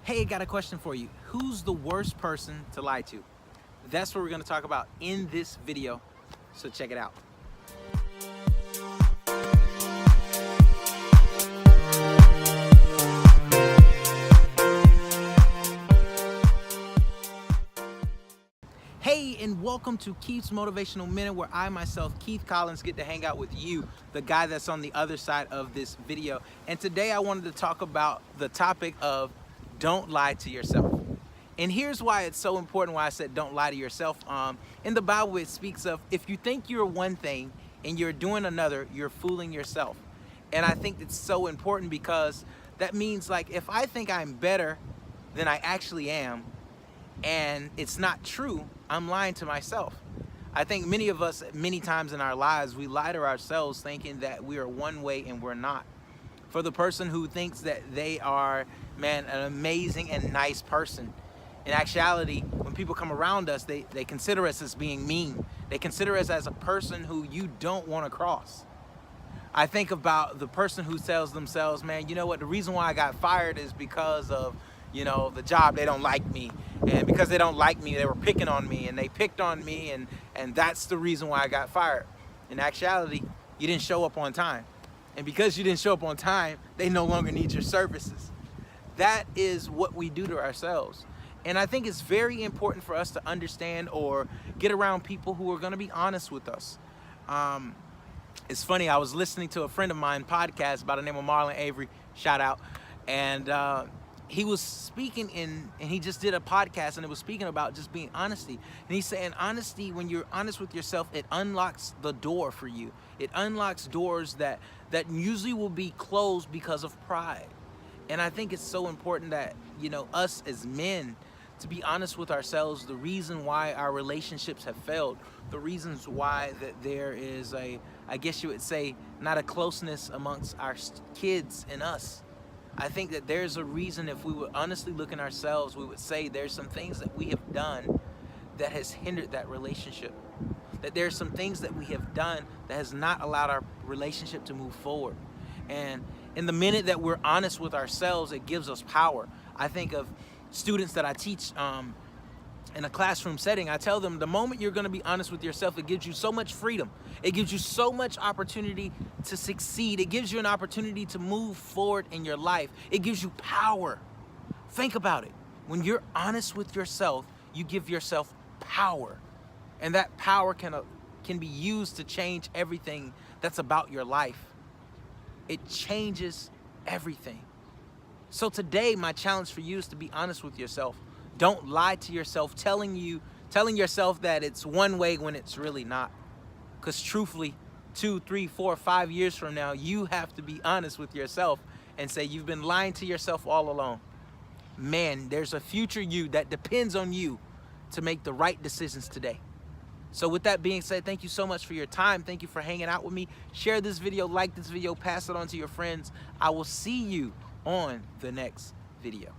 Hey, got a question for you. Who's the worst person to lie to? That's what we're going to talk about in this video, so check it out. Hey, and welcome to Keith's Motivational Minute, where I myself, Keith Collins, get to hang out with you, the guy that's on the other side of this video. And today I wanted to talk about the topic of don't lie to yourself. And here's why it's so important, why I said don't lie to yourself. In the Bible, it speaks of if you think you're one thing and you're doing another, you're fooling yourself. And I think it's so important because that means, like, if I think I'm better than I actually am, and it's not true, I'm lying to myself. I think many of us, many times in our lives, we lie to ourselves thinking that we are one way and we're not. For the person who thinks that they are, an amazing and nice person, in actuality, when people come around us, they consider us as being mean. They consider us as a person who you don't want to cross. I think about the person who tells themselves, man, you know what, the reason why I got fired is because of, the job. They don't like me, and because they don't like me, they were picking on me, and they picked on me, and that's the reason why I got fired. In actuality, you didn't show up on time, and because you didn't show up on time, they no longer need your services. That is what we do to ourselves. And I think it's very important for us to understand or get around people who are going to be honest with us. It's funny, I was listening to a friend of mine podcast by the name of Marlon Avery, shout out, and he was speaking and he just did a podcast, and it was speaking about just being honesty. And he's saying honesty, when you're honest with yourself, it unlocks the door for you. It unlocks doors that usually will be closed because of pride. And I think it's so important that, us as men, to be honest with ourselves, the reason why our relationships have failed, the reasons why that there is I guess you would say, not a closeness amongst our kids and us. I think that there's a reason. If we would honestly look in ourselves, we would say there's some things that we have done that has hindered that relationship. That there's some things that we have done that has not allowed our relationship to move forward. And in the minute that we're honest with ourselves, it gives us power. I think of students that I teach in a classroom setting. I tell them the moment you're going to be honest with yourself, it gives you so much freedom. It gives you so much opportunity to succeed. It gives you an opportunity to move forward in your life. It gives you power. Think about it. When you're honest with yourself, you give yourself power. And that power can be used to change everything that's about your life. It changes everything. So today, my challenge for you is to be honest with yourself. Don't lie to yourself, telling yourself that it's one way when it's really not. Because truthfully, 2, 3, 4, 5 years from now, you have to be honest with yourself and say you've been lying to yourself all along. Man, there's a future you that depends on you to make the right decisions today. So with that being said, thank you so much for your time. Thank you for hanging out with me. Share this video, like this video, pass it on to your friends. I will see you on the next video.